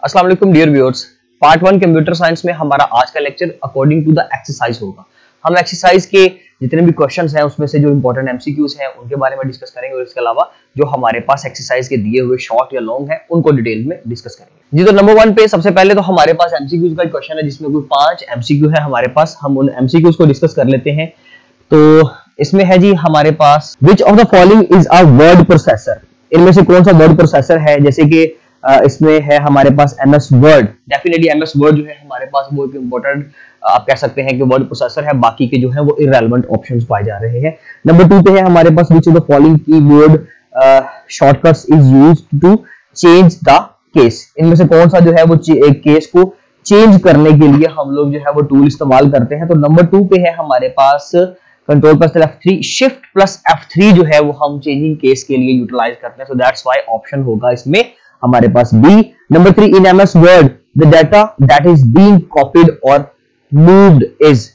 अस्सलाम वालेकुम dear viewers. Part 1 computer science में हमारा आज का lecture according to the exercise होगा। हम एक्सरसाइज के जितने भी क्वेश्चंस हैं उसमें से जो इंपॉर्टेंट एमसीक्यूज हैं उनके बारे में डिस्कस करेंगे और इसके अलावा जो हमारे पास एक्सरसाइज के दिए हुए शॉर्ट या लॉन्ग हैं उनको डिटेल में डिस्कस करेंगे। जी तो नंबर 1 पे सबसे पहले तो हमारे पास एमसीक्यूज का क्वेश्चन है जिसमें कोई 5 एमसीक्यू है हमारे पास। हम उन एमसीक्यूज को डिस्कस कर लेते हैं। तो इसमें है जी हमारे पास which of the following is a word processor. इनमें से कौन सा वर्ड प्रोसेसर है। जैसे कि इसमें है हमारे पास MS Word. Definitely MS Word जो है हमारे पास वो एक इंपॉर्टेंट आप कह सकते हैं कि वर्ड प्रोसेसर है। बाकी के जो है वो इररेलेवेंट ऑप्शंस पाए जा रहे हैं। नंबर 2 पे है हमारे पास which of the following keyword shortcuts is used to change the case. इनमें से कौन सा जो है वो एक केस को चेंज करने के लिए हम लोग जो है वो टूल इस्तेमाल करते हैं। तो नंबर 2 पे है हमारे पास control plus F3 shift plus F3 जो है वो हम चेंजिंग केस के लिए यूटिलाइज करते हैं। सो दैट्स व्हाई ऑप्शन होगा इसमें हमारे पास B. Number 3 in MS Word the data that is being copied or moved is.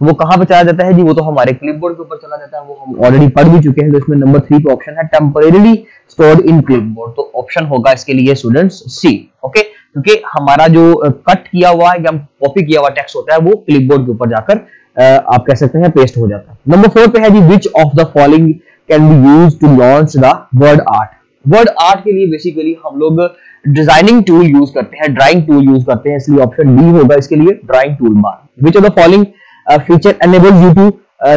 वो कहां पे चला जाता है जी, वो तो हमारे क्लिपबोर्ड के ऊपर चला जाता है। वो हम ऑलरेडी पढ़ भी चुके हैं। तो इसमें नंबर 3 पे ऑप्शन है टेम्परेरीली स्टोर्ड इन क्लिपबोर्ड। तो ऑप्शन होगा इसके लिए स्टूडेंट्स सी। ओके, क्योंकि हमारा जो कट किया हुआ है या कॉपी किया हुआ टेक्स्ट होता है वो क्लिपबोर्ड के ऊपर जाकर आप कह सकते हैं पेस्ट हो जाता है। नंबर 4 पे है जी which of the following can be used to launch the word art. Word art के लिए बेसिकली हम लोग डिजाइनिंग टूल यूज करते हैं, ड्राइंग टूल यूज करते हैं। इसलिए ऑप्शन डी होगा इसके लिए drawing tool bar. Which of the following feature enables you to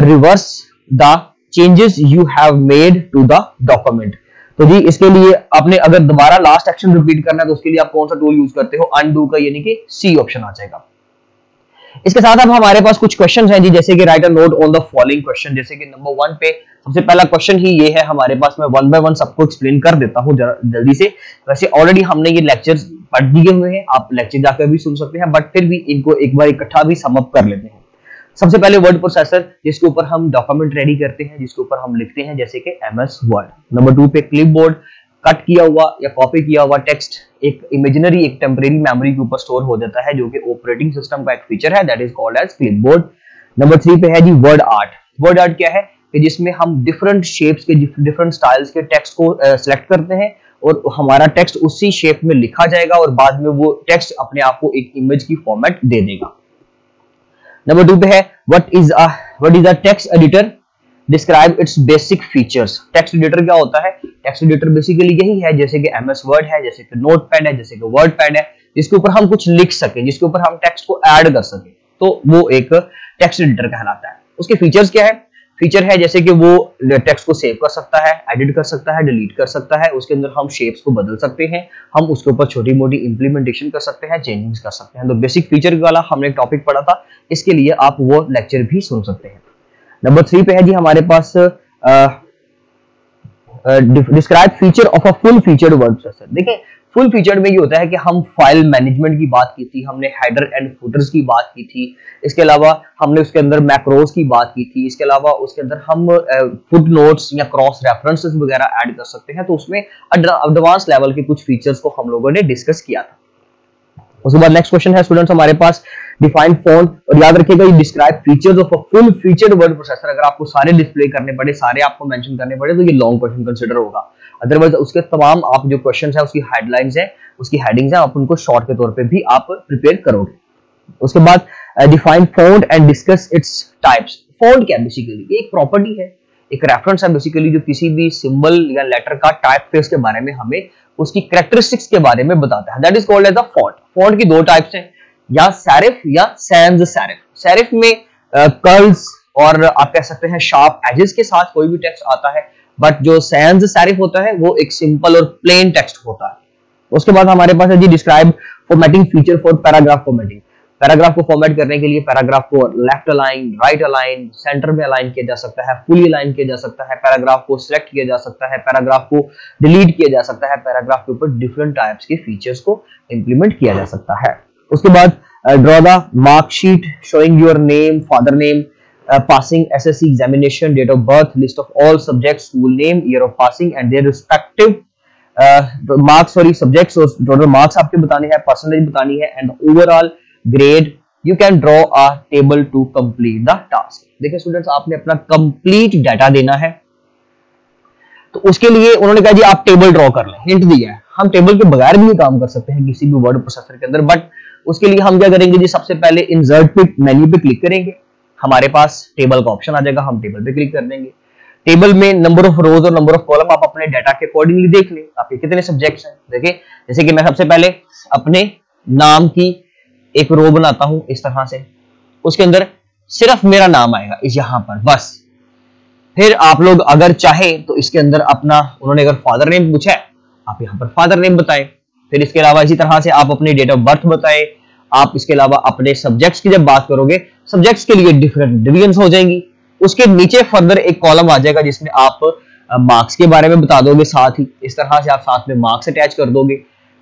reverse the changes you have made to the document. तो जी इसके लिए आपने अगर दोबारा लास्ट एक्शन रिपीट करना है तो उसके लिए आप कौन सा टूल यूज करते हो, अनडू का, यानी कि सी ऑप्शन आ जाएगा। इसके साथ अब हमारे पास कुछ क्वेश्चंस हैं जी, जैसे कि right a note on the following question. जैसे कि नंबर 1 पे सबसे पहला क्वेश्चन ही ये है हमारे पास। मैं 1 बाय 1 सबको एक्सप्लेन कर देता हूं जल्दी से। वैसे ऑलरेडी हमने ये लेक्चर्स पढ़ दिए हुए हैं, आप लेक्चर जाकर भी सुन सकते हैं, बट फिर भी इनको एक बार इकट्ठा भी सम अप कर लेते हैं। सबसे पहले वर्ड प्रोसेसर जिसके ऊपर हम डॉक्यूमेंट रेडी करते हैं, जिसके ऊपर हम लिखते हैं, जैसे कि एमएस वर्ड। नंबर 2 पे क्लिपबोर्ड, कट किया हुआ या कॉपी किया हुआ टेक्स्ट एक इमेजिनरी एक टेम्परेरी मेमोरी के ऊपर स्टोर हो जाता है, जो कि ऑपरेटिंग सिस्टम का एक फीचर है, that is called as clipboard. Number 3 पे है जी वर्ड आर्ट। वर्ड आर्ट क्या है कि जिसमें हम डिफरेंट शेप्स के डिफरेंट स्टाइल्स के टेक्स्ट को सिलेक्ट करते हैं और हमारा टेक्स्ट उसी शेप में लिखा जाएगा और बाद में वो टेक्स्ट अपने आप को एक इमेज की फॉर्मेट दे देगा। नंबर 2 पे है what is a text editor, describe it's basic features. Text editor क्या होता है? टेक्स्ट एडिटर बेसिकली यही है जैसे कि एमएस वर्ड है, जैसे कि नोटपैड है, जैसे कि वर्ड पैड है, जिसके ऊपर हम कुछ लिख सके, जिसके ऊपर हम टेक्स्ट को ऐड कर सके, तो वो एक टेक्स्ट एडिटर कहलाता है। उसके फीचर्स क्या है? फीचर है जैसे कि वो टेक्स्ट को सेव कर सकता है, एडिट कर सकता है, डिलीट कर सकता है, उसके अंदर हम शेप्स को बदल सकते हैं, हम उसके ऊपर छोटी मोटी इंप्लीमेंटेशन कर सकते हैं, चेंजिंग्स कर सकते हैं। तो बेसिक फीचर वाला हमने एक टॉपिक पढ़ा था, इसके लिए आप वो लेक्चर भी सुन सकते हैं। नंबर 3 पे है जी हमारे पास describe feature of a full featured word processor. देखिए फुल फीचर्ड में ये होता है कि हम फाइल मैनेजमेंट की बात की थी, हमने हेडर एंड फुटर्स की बात की थी, इसके अलावा हमने उसके अंदर मैक्रोस की बात की थी, इसके अलावा उसके अंदर हम फुट नोट्स या क्रॉस रेफरेंसेस वगैरह ऐड कर सकते हैं। तो उसमें एडवांस लेवल के कुछ फीचर्स को हम लोगों ने डिस्कस किया था। उसके बाद नेक्स्ट क्वेश्चन है स्टूडेंट्स हमारे पास डिफाइन फॉन्ट। और याद रखिएगा ये describe features of a full featured word processor. अगर आपको सारे डिस्प्ले करने पड़े, सारे आपको मेंशन करने पड़े, तो ये लॉन्ग क्वेश्चन कंसीडर होगा। अदरवाइज उसके तमाम आप जो क्वेश्चंस है उसकी हेडलाइंस है, उसकी हेडिंग्स है, आप उनको शॉर्ट के तौर पे भी आप प्रिपेयर करोगे। उसके बाद define font and discuss its types. Font क्या है? बेसिकली एक प्रॉपर्टी है, एक रेफरेंस है बेसिकली, जो किसी भी सिंबल या लेटर का टाइप फेस के बारे में हमें उसकी कैरेक्टरिस्टिक्स के बारे में बताता है। That is called as a font. Font की 2 टाइप्स हैं, या सैरिफ या सैंस सैरिफ। सैरिफ में कर्ल्स और आप कह सकते हैं शार्प एजेस के साथ कोई भी टेक्स्ट आता है, बट जो सैंस सैरिफ होता है वो एक सिंपल और प्लेन टेक्स्ट होता है। उसके बाद हमारे पास है जी describe formatting feature for paragraph formatting. Paragraph को फॉर्मेट करने के लिए पैराग्राफ को left align, right align, centre में अलाइन किया जा सकता है, फुली अलाइन किया जा सकता है, पैराग्राफ को सिलेक्ट किया जा सकता है, पैराग्राफ को डिलीट किया जा सकता है, पैराग्राफ के ऊपर डिफरेंट टाइप्स के फीचर्स को इंप्लीमेंट किया जा सकता है। उसके बाद draw the marksheet showing your name, father name, passing SSC examination, date of birth, list of all subjects, school name, year of passing and their respective marks, subjects और total marks आपके बताने हैं, percentage बतानी है and overall grade. You can draw a table to complete the task. देखिए students आपने अपना complete data देना है, तो उसके लिए उन्होंने कहा जी आप टेबल ड्रॉ कर लें, हिंट दिया है। हम टेबल के बगैर भी काम कर सकते हैं किसी भी वर्ड प्रोसेसर के अंदर, बट उसके लिए हम क्या करेंगे जी, सबसे पहले इंसर्ट पे मेन्यू पे क्लिक करेंगे, हमारे पास टेबल का ऑप्शन आ जाएगा, हम टेबल पे क्लिक कर देंगे। टेबल में नंबर ऑफ रोज और नंबर ऑफ कॉलम आप अपने डाटा के अकॉर्डिंगली देख लें, आपके कितने सब्जेक्ट्स हैं। देखिए जैसे कि मैं सबसे पहले अपने नाम की एक रो बनाता हूं इस तरह से, उसके अंदर सिर्फ मेरा नाम आएगा इस यहां पर बस। फिर आप लोग अगर चाहे तो इसके अंदर अपना, उन्होंने अगर फादर नेम पूछा है आप यहां पर फादर नेम बताएं। फिर इसके अलावा इसी तरह से आप अपनी डेट ऑफ बर्थ बताएं। आप इसके अलावा अपने सब्जेक्ट्स की जब बात करोगे, सब्जेक्ट्स के लिए डिफरेंट डिवीजन्स हो जाएंगी। उसके नीचे फर्दर एक कॉलम आ जाएगा जिसमें आप मार्क्स के बारे में बता दोगे, साथ ही इस तरह से आप साथ में मार्क्स अटैच कर दोगे।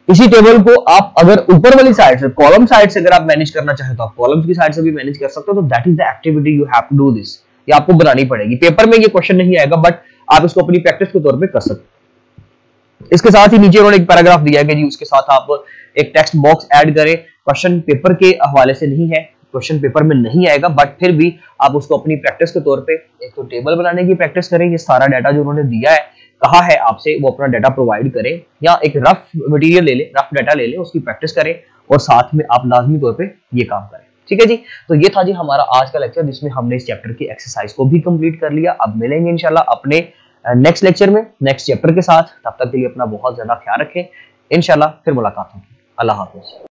इसी टेबल को आप अगर ऊपर वाली साइड से, कॉलम साइड से अगर आप मैनेज करना चाहे तो आप कॉलम्स की साइड से भी मैनेज कर सकते हो। तो that is the activity you have to do this, ये आपको बनानी पड़ेगी। पेपर में ये क्वेश्चन नहीं आएगा, बट आप इसको अपनी प्रैक्टिस के तौर पे कर सकते हो। इसके साथ ही नीचे उन्होंने एक पैराग्राफ दिया है कि जी उसके साथ आप एक टेक्स्ट बॉक्स ऐड करें। क्वेश्चन पेपर के हवाले से नहीं है, क्वेश्चन पेपर में नहीं आएगा, बट फिर भी आप उसको अपनी प्रैक्टिस के तौर पे एक तो टेबल बनाने की प्रैक्टिस करें। ये सारा डाटा जो उन्होंने दिया है, कहा है आपसे, वो अपना डाटा प्रोवाइड करें या एक रफ मटेरियल ले ले, रफ डाटा ले ले, उसकी प्रैक्टिस करें और साथ में आप लाजमी तौर पे ये काम करें। ठीक है जी, तो ये था जी हमारा आज का लेक्चर जिसमें हमने इस चैप्टर की एक्सरसाइज को भी कंप्लीट कर लिया। अब मिलेंगे इंशाल्लाह अपने नेक्स्ट लेक्चर में नेक्स्ट चैप्टर के साथ। तब तक के लिए अपना बहुत ज्यादा ख्याल रखें, इंशाल्लाह फिर मुलाकात होगी। अल्लाह हाफिज।